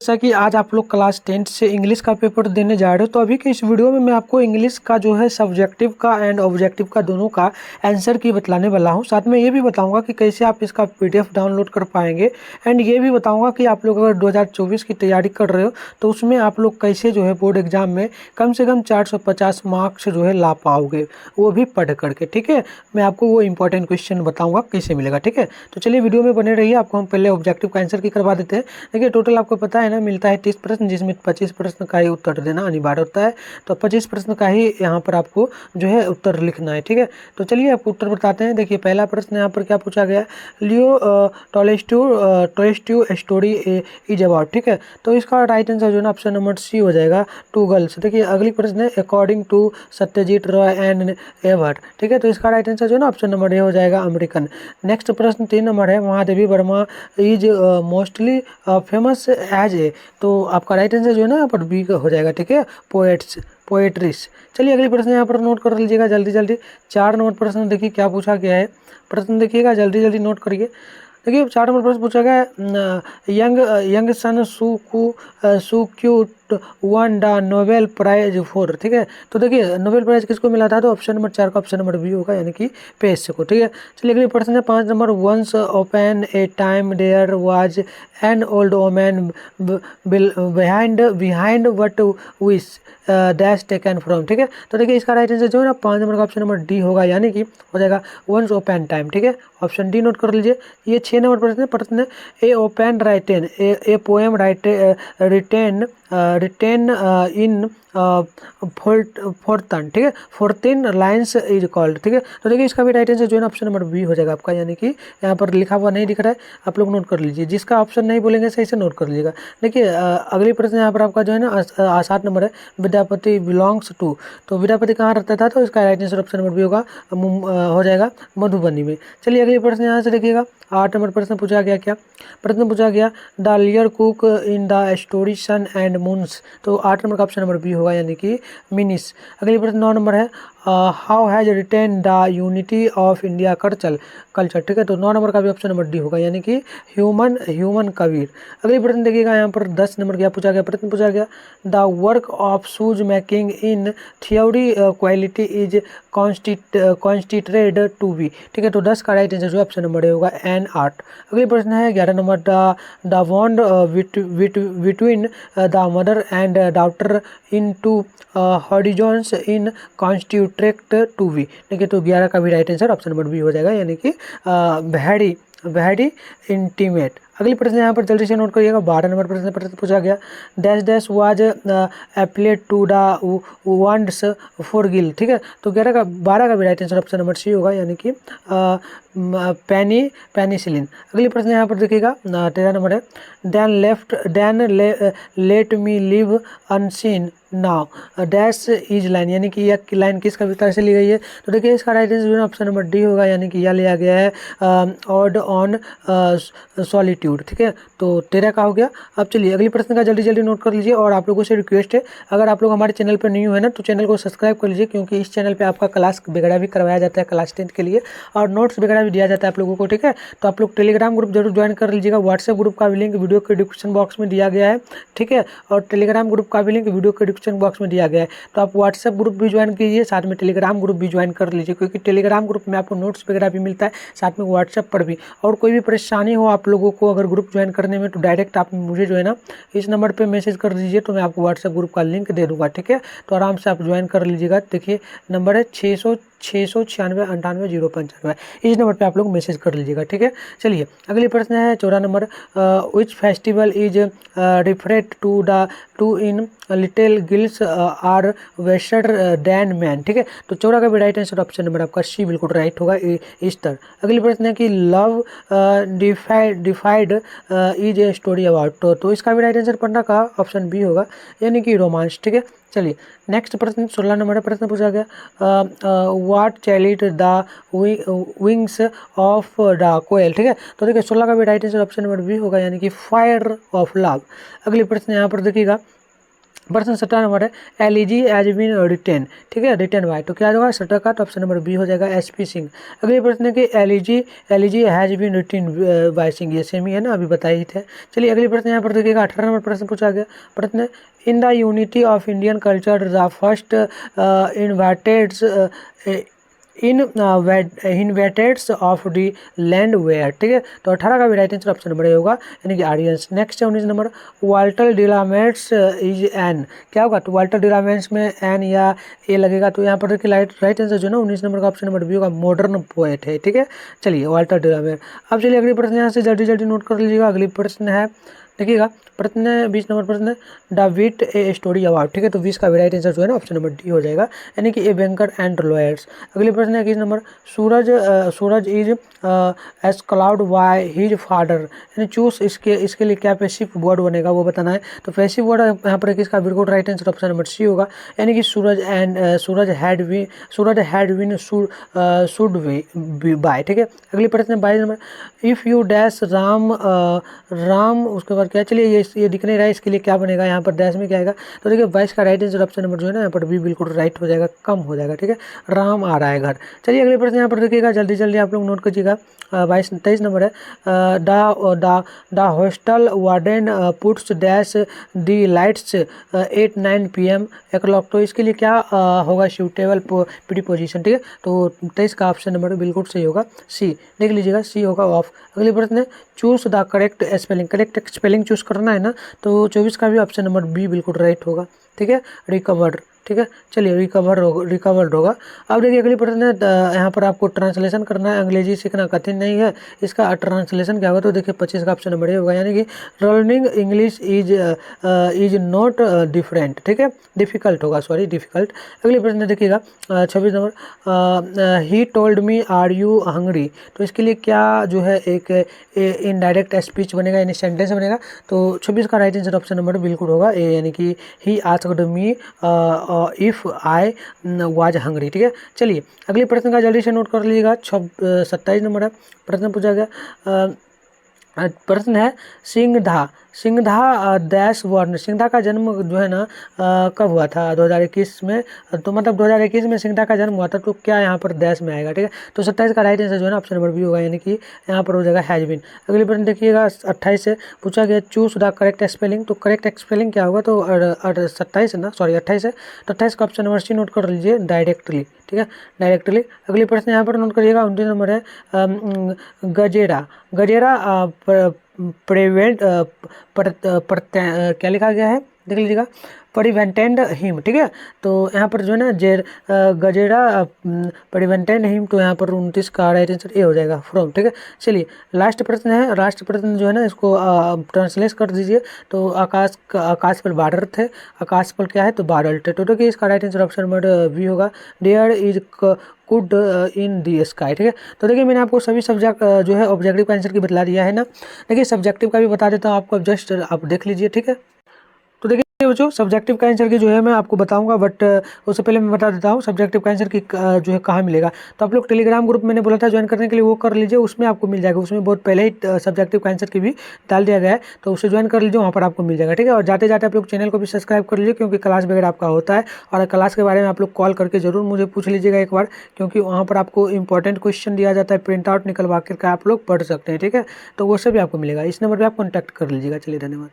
जैसा कि आज आप लोग क्लास 10th से इंग्लिश का पेपर देने जा रहे हो, तो अभी के इस वीडियो में मैं आपको इंग्लिश का जो है सब्जेक्टिव का एंड ऑब्जेक्टिव का दोनों का आंसर की बतलाने वाला हूं। साथ में ये भी बताऊंगा कि कैसे आप इसका पीडीएफ डाउनलोड कर पाएंगे एंड ये भी बताऊंगा कि आप लोग अगर 2024 की तैयारी कर रहे हो तो उसमें आप लोग कैसे जो है बोर्ड एग्जाम में कम से कम 450 मार्क्स जो है ला पाओगे, वो भी पढ़ करके। ठीक है, मैं आपको वो इंपॉर्टेंट क्वेश्चन बताऊँगा कैसे मिलेगा। ठीक है, तो चलिए वीडियो में बने रहिए। आपको हम पहले ऑब्जेक्टिव का आंसर की करवा देते हैं। देखिए, टोटल आपको पता है ना, मिलता है 30 प्रश्न, जिसमें 25 प्रश्न का ही उत्तर देना अनिवार्य होता है। तो 25 प्रश्न का ही यहाँ पर आपको जो है उत्तर लिखना है। ठीक है, तो चलिए आपको उत्तर बताते हैं। देखिए, पहला प्रश्न यहाँ पर क्या पूछा गया है, Leo Tolstoy story is about. ठीक है, तो इसका राइट आंसर जो है ना ऑप्शन नंबर सी हो जाएगा, टू गर्ल्स। देखिए, अगली प्रश्न है according to Satyajit Ray and Evert. ठीक है, तो इसका राइट आंसर जो है ना ऑप्शन नंबर ए हो जाएगा, अमेरिकन। नेक्स्ट प्रश्न 3 नंबर है, Mahadevi Verma is mostly famous as a. तो आपका राइट आंसर जो है ना यहाँ पर बी का हो जाएगा। ठीक है, पोएट्रीज। चलिए अगली प्रश्न यहाँ पर नोट कर लीजिएगा जल्दी जल्दी। 4 नंबर प्रश्न देखिए क्या पूछा गया है, प्रश्न देखिएगा जल्दी जल्दी नोट करिए। देखिए, 4 नंबर प्रश्न पूछा गया है, young sun sue cute won the Nobel prize for. ठीक है, तो देखिए नोबेल प्राइज किसको मिला था, तो ऑप्शन नंबर 4 का ऑप्शन नंबर बी होगा, यानी कि पेस को। ठीक है, चलिए अगले प्रश्न है 5 नंबर, once upon a time there was an old woman behind what wish dash taken from. ठीक है, तो देखिए इसका राइट आंसर जो है ना 5 नंबर का ऑप्शन नंबर डी होगा, यानी कि हो जाएगा वंस ओपन टाइम। ठीक है, ऑप्शन डी नोट कर लीजिए। ये 6 नंबर प्रश्न है, a open written a poem written in fourteen. ठीक है, 14 लाइन्स इज कॉल्ड। ठीक है, तो देखिए इसका भी राइट आंसर जो है ना ऑप्शन नंबर बी हो जाएगा आपका, यानी कि यहाँ पर लिखा हुआ नहीं दिख रहा है, आप लोग नोट कर लीजिए। जिसका ऑप्शन नहीं बोलेंगे सही से नोट कर लीजिएगा। देखिए अगली प्रश्न यहाँ पर आपका जो है ना 7 नंबर है, विद्यापति बिलोंग्स टू। तो विद्यापति कहाँ रहता था, तो इसका right answer option number B होगा, हो जाएगा मधुबनी में। चलिए अगली प्रश्न यहाँ से देखिएगा, 8 नंबर प्रश्न पूछा गया, क्या प्रश्न पूछा गया, the liar cook in the story sun and moons. तो 8 नंबर का ऑप्शन नंबर बी होगा, यानी कि मिनिस। अगली प्रश्न 9 नंबर है, how has retain the unity of India culture. ठीक है, तो 9 नंबर का भी ऑप्शन नंबर डी होगा, यानी कि ह्यूमन कबीर। अगली प्रश्न देखिएगा यहाँ पर 10 नंबर क्या पूछा गया, प्रश्न पूछा गया, the work of shoes making in theory quality is constituted to be. ठीक है, तो 10 का राइट आंसर जो ऑप्शन नंबर ए होगा, एन आर्ट। अगली प्रश्न है 11 नंबर, the bond between the mother and daughter in two horizons in constituted to be. देखिए, तो 11 का भी right answer option number B हो जाएगा, यानी कि वेरी इंटीमेट। अगली प्रश्न यहाँ पर जल्दी से नोट करिएगा, 12 नंबर प्रश्न पूछा गया, dash dash was applied to the wands for gill. ठीक है, तो 12 का भी right answer option number C होगा, यानी कि पेनिसिलिन। अगली प्रश्न यहाँ पर देखिएगा 13 नंबर है, then let me live unseen now dash is line. यानी कि यह लाइन किस कविता से ली गई है, तो देखिए इसका right answer option number D होगा, यानी कि यह लिया गया है ऑड ऑन सॉलिट्यूड। ठीक है, तो 13 का हो गया। अब चलिए अगली प्रश्न का जल्दी जल्दी नोट कर लीजिए, और आप लोगों से रिक्वेस्ट है, अगर आप लोग हमारे चैनल पर न्यू है ना, तो चैनल को सब्सक्राइब कर लीजिए, क्योंकि इस चैनल पे आपका क्लास वगैरह भी करवाया जाता है क्लास 10th के लिए, और नोट्स वगैरह भी दिया जाता है आप लोगों को। ठीक है, तो आप लोग टेलीग्राम ग्रुप जरूर ज्वाइन कर लीजिएगा, व्हाट्सएप ग्रुप का भी लिंक वीडियो के डिस्क्रिप्शन बॉक्स में दिया गया है। ठीक है, और टेलीग्राम ग्रुप का भी लिंक वीडियो के डिस्क्रिप्शन बॉक्स में दिया गया है, तो आप व्हाट्सएप ग्रुप भी ज्वाइन कीजिए, साथ में टेलीग्राम ग्रुप भी ज्वाइन कर लीजिए, क्योंकि टेलीग्राम ग्रुप में आपको नोट्स वगैरह भी मिलता है, साथ में व्हाट्सएप पर भी। और कोई भी परेशानी हो आप लोगों को अगर ग्रुप ज्वाइन करने में, तो डायरेक्ट आप मुझे जो है ना इस नंबर पे मैसेज कर दीजिए, तो मैं आपको व्हाट्सएप ग्रुप का लिंक दे दूंगा। ठीक है, तो आराम से आप ज्वाइन कर लीजिएगा। देखिए नंबर है 696 इस नंबर पे आप लोग मैसेज कर लीजिएगा। ठीक है, चलिए अगली प्रश्न है 14 नंबर, which festival is referred to in little girls are wiser than man. ठीक है, तो 14 का भी राइट आंसर ऑप्शन नंबर आपका सी बिल्कुल राइट होगा, ईस्टर। अगली प्रश्न है कि love डिफाइड is a story about. तो इसका भी राइट आंसर पढ़ना का ऑप्शन बी होगा, यानी कि रोमांस। ठीक है, चलिए नेक्स्ट प्रश्न 16 नंबर प्रश्न पूछा गया, what chariot the wings of the koel. ठीक है, तो देखिए 16 का भी right answer option number B होगा, यानी कि फायर ऑफ लव। अगली प्रश्न यहाँ पर देखिएगा प्रश्न 17 नंबर है एलिजी एज बीन रिटेन, ठीक है, रिटेन बाय, तो क्या होगा सटर का, तो ऑप्शन नंबर बी हो जाएगा एसपी सिंह। अगले प्रश्न है कि elegy has been written by Singh, ये सेम ही है ना, अभी बताए ही थे। चलिए अगले प्रश्न यहाँ पर देखिएगा 18 नंबर प्रश्न पूछा गया। प्रश्न in the unity of Indian culture the first invited invaders of the land were, ठीक है, तो 18 का भी right answer option number A होगा, यानी कि आर्यंस। नेक्स्ट है 19 नंबर वाल्टर डिलामेंट्स इज एन, क्या होगा, तो वाल्टर डिलामेंट्स में एन या ए लगेगा, तो यहाँ पर देखिए राइट आंसर जो है ना 19 नंबर का ऑप्शन नंबर बी होगा, मॉडर्न पोएट है, ठीक है। चलिए वाल्टर डिलामेंट। अब चलिए अगले प्रश्न यहाँ से जल्दी जल्दी नोट कर लीजिएगा। अगली प्रश्न है देखिएगा, प्रश्न 20 नंबर प्रश्न the wheat a story about, ठीक है, तो 20 का भी राइट आंसर जो है ना ऑप्शन नंबर डी हो जाएगा, यानी कि ए बैंकर एंड लॉयर्स। अगले प्रश्न है 21 नंबर Suraj is as cloud why his father, यानी चूज इसके लिए क्या पैसिव वर्ड बनेगा वो बताना है, तो पैसिव वर्ड यहाँ पर किसका बिल्कुल right answer option number C होगा, यानी कि Suraj had win should by, ठीक है। अगली प्रश्न 22 नंबर इफ़ यू डैश राम उसके बाद क्या, चलिए ये दिख नहीं रहा है, इसके लिए क्या बनेगा, यहाँ पर डैश में क्या आएगा, तो देखिए 22 का राइट आंसर ऑप्शन नंबर जो है ना यहाँ पर भी बिल्कुल राइट हो जाएगा, कम हो जाएगा, ठीक है, राम आ रहा है घर। चलिए अगले प्रश्न यहाँ पर देखिएगा, जल्दी जल्दी आप लोग नोट कीजिएगा। 23 नंबर है the hostel warden puts dash the lights 8-9 PM o'clock, तो इसके लिए क्या होगा सूटेबल प्रीपोजिशन, ठीक है, तो 23 का ऑप्शन नंबर बिल्कुल सही होगा, सी, देख लीजिएगा सी होगा ऑफ। अगले प्रश्न है choose the correct spelling choose करना है ना, तो 24 का भी ऑप्शन नंबर बी बिल्कुल राइट होगा, ठीक है, रिकवर्ड, ठीक है। चलिए रिकवर्ड होगा। अब देखिए अगली प्रश्न है, यहाँ पर आपको ट्रांसलेशन करना है, अंग्रेजी सीखना कठिन नहीं है, इसका ट्रांसलेशन क्या होगा, तो देखिए 25 का ऑप्शन नंबर ए होगा, यानी कि learning English is not different, ठीक है, डिफिकल्ट होगा, सॉरी डिफिकल्ट। अगली प्रश्न देखिएगा 26 नंबर he told me are you hungry, तो इसके लिए क्या जो है एक इनडायरेक्ट स्पीच बनेगा, यानी सेंटेंस बनेगा, तो 26 का राइट आंसर ऑप्शन नंबर बिल्कुल होगा ए, यानी कि he asked me if I was hungry, ठीक है। चलिए अगले प्रश्न का जल्दी से नोट कर लीजिएगा। 27 नंबर है, प्रश्न पूछा गया, प्रश्न है सिंगधा डैश वर्ण, सिंगधा का जन्म जो है ना कब हुआ था, 2021 में, तो मतलब 2021 में सिंगधा का जन्म हुआ था, तो क्या यहाँ पर डैश में आएगा, ठीक है, तो 27 का राइट आंसर जो है ना ऑप्शन नंबर बी होगा, यानी कि यहाँ पर हो जाएगा हैज बीन। अगले प्रश्न देखिएगा 28 से पूछा गया चूज द करेक्ट स्पेलिंग, तो करेक्ट स्पेलिंग क्या होगा, तो 27 है ना, सॉरी 28 है, तो 28 का ऑप्शन नंबर सी नोट कर लीजिए, डायरेक्टली, ठीक है, डायरेक्टली। अगले प्रश्न यहाँ पर नोट करिएगा 29 नंबर है गजेरा प्रिवेंट क्या लिखा गया है, देख लीजिएगा, प्रिवेंटेड हिम, ठीक है, तो यहाँ पर जो है ना गजेरा प्रिवेंटेड हिम, तो यहाँ पर 29 का राइट आंसर ए हो जाएगा फ्रॉम, ठीक है। चलिए लास्ट प्रश्न है, लास्ट प्रश्न जो है ना इसको ट्रांसलेट कर दीजिए, तो आकाश पर बादल थे, आकाश पर क्या है, तो बादल थे, तो देखिए इसका right answer option number B होगा, there is cloud in the sky, ठीक है। तो देखिए मैंने आपको सभी सब्जेक्ट जो है ऑब्जेक्टिव का आंसर की बतला दिया है ना, देखिए सब्जेक्टिव का भी बता देता हूँ आपको, जस्ट आप देख लीजिए, ठीक है। तो देखिए बच्चों सब्जेक्टिव का आंसर की जो है मैं आपको बताऊंगा, बट उससे पहले मैं बता देता हूँ सब्जेक्टिव का आंसर की जो है कहाँ मिलेगा, तो आप लोग टेलीग्राम ग्रुप मैंने बोला था ज्वाइन करने के लिए, वो कर लीजिए, उसमें आपको मिल जाएगा, उसमें बहुत पहले ही सब्जेक्टिव का आंसर की भी डाल दिया गया है, तो उसे ज्वाइन कर लीजिए, वहाँ पर आपको मिल जाएगा, ठीक है। और जाते जाते आप लोग चैनल को भी सब्सक्राइब कर लीजिए, क्योंकि क्लास वगैरह आपका होता है, और क्लास के बारे में आप लोग कॉल करके जरूर मुझे पूछ लीजिएगा एक बार, क्योंकि वहाँ पर आपको इंपॉर्टेंट क्वेश्चन दिया जाता है, प्रिंट आउट निकलवा कर आप लोग पढ़ सकते हैं, ठीक है, तो वो सब भी आपको मिलेगा, इस नंबर पर आप कॉन्टैक्ट कर लीजिएगा। चलिए धन्यवाद।